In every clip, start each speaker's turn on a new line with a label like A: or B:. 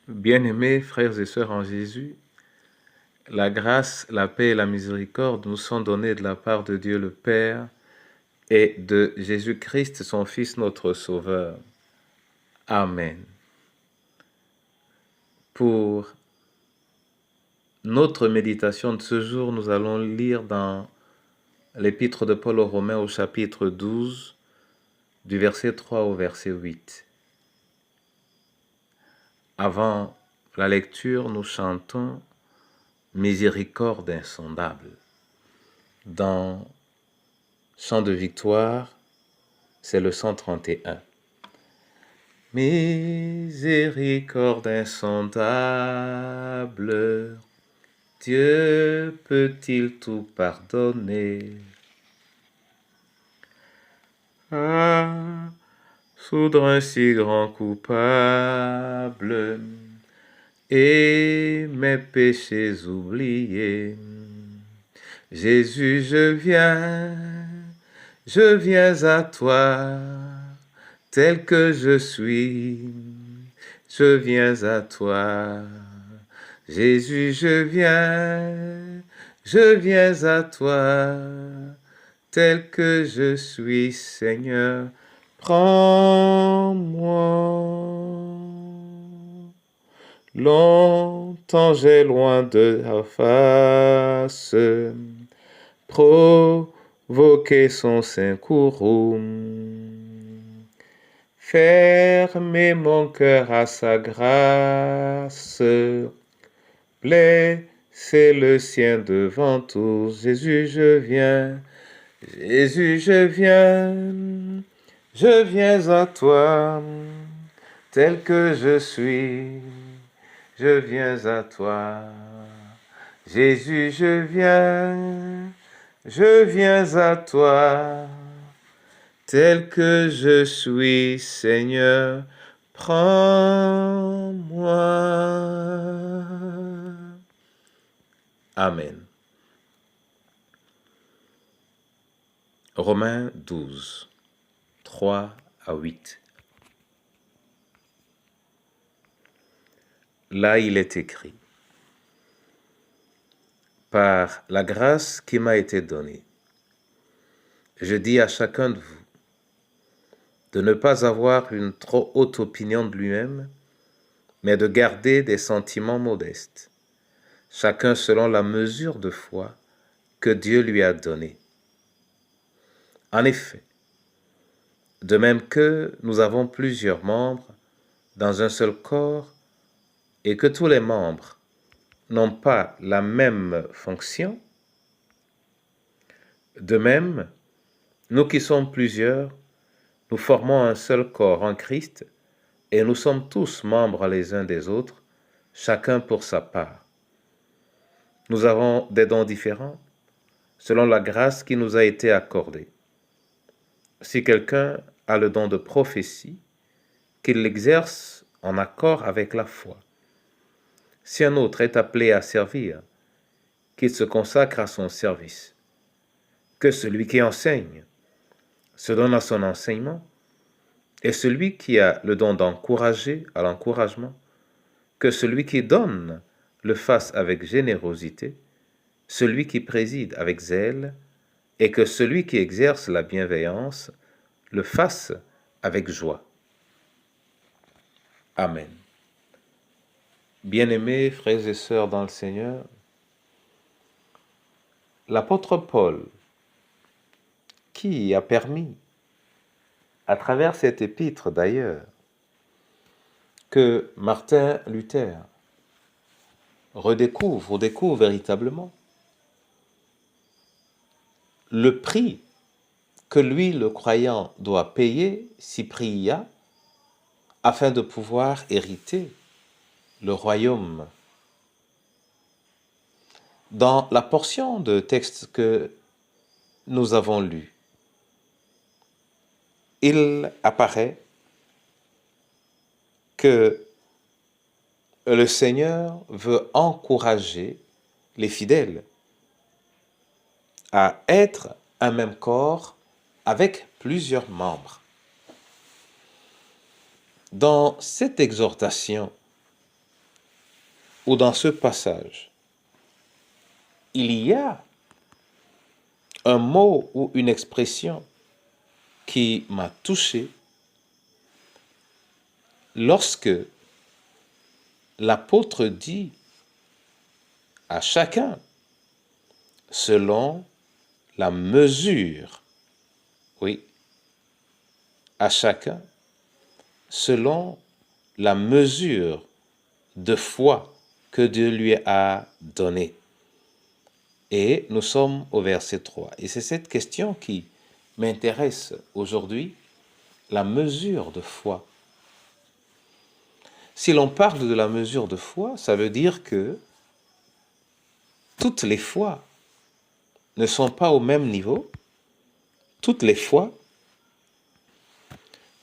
A: Bien-aimés frères et sœurs en Jésus, la grâce, la paix et la miséricorde nous sont données de la part de Dieu le Père et de Jésus-Christ, son Fils, notre Sauveur. Amen. Pour notre méditation de ce jour, nous allons lire dans l'épître de Paul aux Romains au chapitre 12, du verset 3 au verset 8. Avant la lecture, nous chantons « Miséricorde insondable ». Dans Chant de victoire, c'est le 131. Miséricorde insondable, Dieu peut-il tout pardonner? Ah, soudre un si grand coupable, et mes péchés oubliés. Jésus, je viens à toi, tel que je suis, je viens à toi. Jésus, je viens à toi, tel que je suis, Seigneur, prends-moi. Longtemps j'ai loin de ta face, provoqué son saint courroux. Fermez mon cœur à sa grâce, blessez le sien devant tous. Jésus, je viens, je viens à toi, tel que je suis, je viens à toi. Jésus, je viens à toi, tel que je suis, Seigneur, prends-moi. Amen. Romains 12, 3 à 8. Là, il est écrit: par la grâce qui m'a été donnée, je dis à chacun de vous de ne pas avoir une trop haute opinion de lui-même, mais de garder des sentiments modestes, chacun selon la mesure de foi que Dieu lui a donnée. En effet, de même que nous avons plusieurs membres dans un seul corps et que tous les membres n'ont pas la même fonction, de même, nous qui sommes plusieurs, nous formons un seul corps en Christ et nous sommes tous membres les uns des autres, chacun pour sa part. Nous avons des dons différents selon la grâce qui nous a été accordée. Si quelqu'un a le don de prophétie, qu'il l'exerce en accord avec la foi. Si un autre est appelé à servir, qu'il se consacre à son service. Que celui qui enseigne se donne à son enseignement, et celui qui a le don d'encourager à l'encouragement, que celui qui donne le fasse avec générosité, celui qui préside avec zèle, et que celui qui exerce la bienveillance le fasse avec joie. Amen. Bien-aimés frères et sœurs dans le Seigneur, l'apôtre Paul, qui a permis, à travers cette épître d'ailleurs, que Martin Luther redécouvre véritablement le prix que lui, le croyant, doit payer, si prix il y a, afin de pouvoir hériter le royaume. Dans la portion de texte que nous avons lu, il apparaît que le Seigneur veut encourager les fidèles à être un même corps avec plusieurs membres. Dans cette exhortation, ou dans ce passage, il y a un mot ou une expression qui m'a touché lorsque l'apôtre dit à chacun selon la mesure, oui, à chacun selon la mesure de foi que Dieu lui a donnée. Et nous sommes au verset 3. Et c'est cette question qui m'intéresse aujourd'hui, la mesure de foi. Si l'on parle de la mesure de foi, ça veut dire que toutes les foi ne sont pas au même niveau, toutes les foi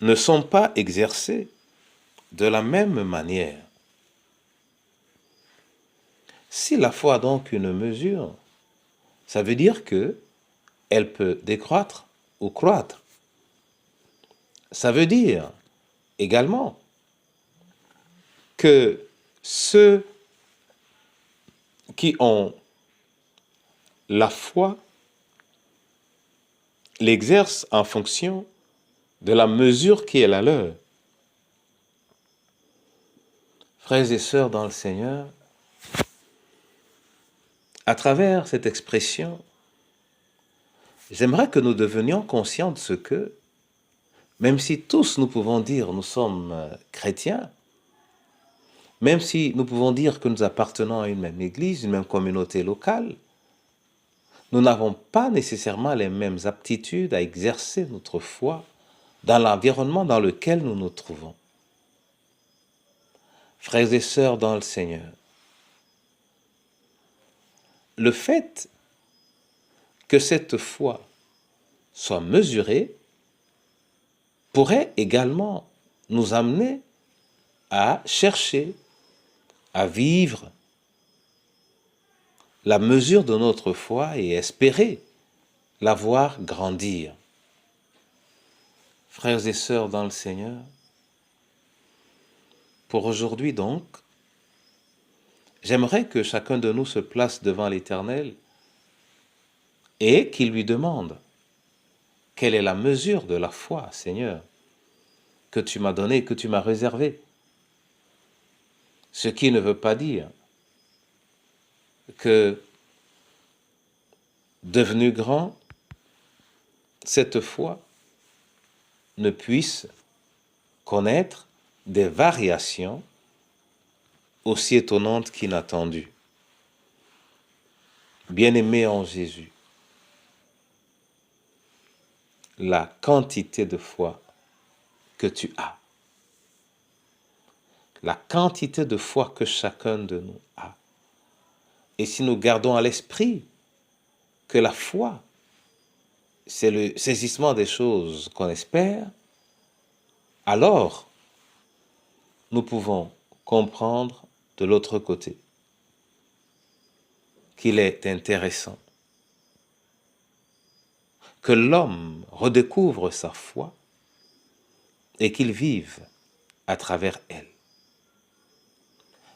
A: ne sont pas exercées de la même manière. Si la foi a donc une mesure, ça veut dire que elle peut décroître ou croître. Ça veut dire également que ceux qui ont la foi l'exercent en fonction de la mesure qui est la leur. Frères et sœurs dans le Seigneur, à travers cette expression, j'aimerais que nous devenions conscients de ce que, même si tous nous pouvons dire nous sommes chrétiens, même si nous pouvons dire que nous appartenons à une même église, une même communauté locale, nous n'avons pas nécessairement les mêmes aptitudes à exercer notre foi dans l'environnement dans lequel nous nous trouvons. Frères et sœurs dans le Seigneur, le fait que cette foi soit mesurée pourrait également nous amener à chercher, à vivre la mesure de notre foi et espérer la voir grandir. Frères et sœurs dans le Seigneur, pour aujourd'hui donc, j'aimerais que chacun de nous se place devant l'Éternel et qu'il lui demande quelle est la mesure de la foi, Seigneur, que tu m'as donnée, que tu m'as réservée. Ce qui ne veut pas dire que, devenu grand, cette foi ne puisse connaître des variations aussi étonnantes qu'inattendues. Bien-aimé en Jésus, la quantité de foi que tu as, la quantité de foi que chacun de nous a. Et si nous gardons à l'esprit que la foi, c'est le saisissement des choses qu'on espère, alors nous pouvons comprendre de l'autre côté qu'il est intéressant que l'homme redécouvre sa foi et qu'il vive à travers elle.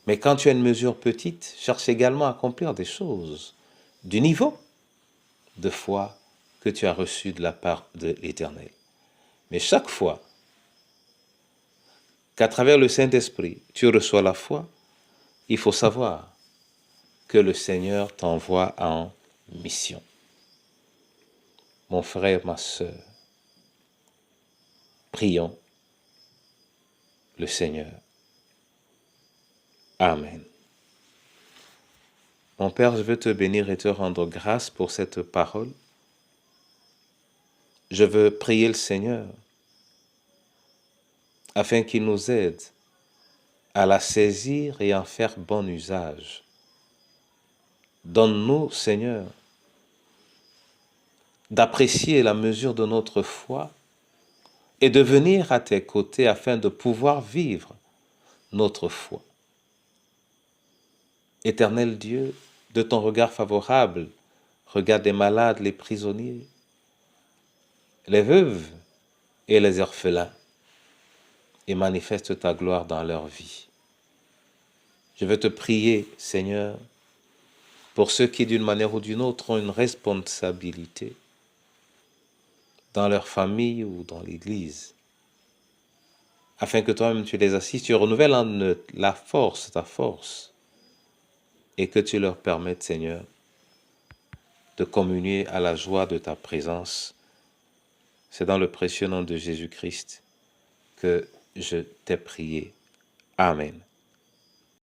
A: Mais quand tu as une mesure petite, cherche également à accomplir des choses du niveau de foi que tu as reçu de la part de l'Éternel. Mais chaque fois qu'à travers le Saint-Esprit, tu reçois la foi, il faut savoir que le Seigneur t'envoie en mission. Mon frère, ma sœur, prions le Seigneur. Amen. Mon Père, je veux te bénir et te rendre grâce pour cette parole. Je veux prier le Seigneur afin qu'il nous aide à la saisir et en faire bon usage. Donne-nous, Seigneur, d'apprécier la mesure de notre foi et de venir à tes côtés afin de pouvoir vivre notre foi. Éternel Dieu, de ton regard favorable, regarde les malades, les prisonniers, les veuves et les orphelins, et manifeste ta gloire dans leur vie. Je veux te prier, Seigneur, pour ceux qui, d'une manière ou d'une autre, ont une responsabilité dans leur famille ou dans l'Église, afin que toi-même tu les assistes, tu renouvelles en eux la force, ta force, et que tu leur permettes, Seigneur, de communier à la joie de ta présence. C'est dans le précieux nom de Jésus-Christ que je t'ai prié. Amen.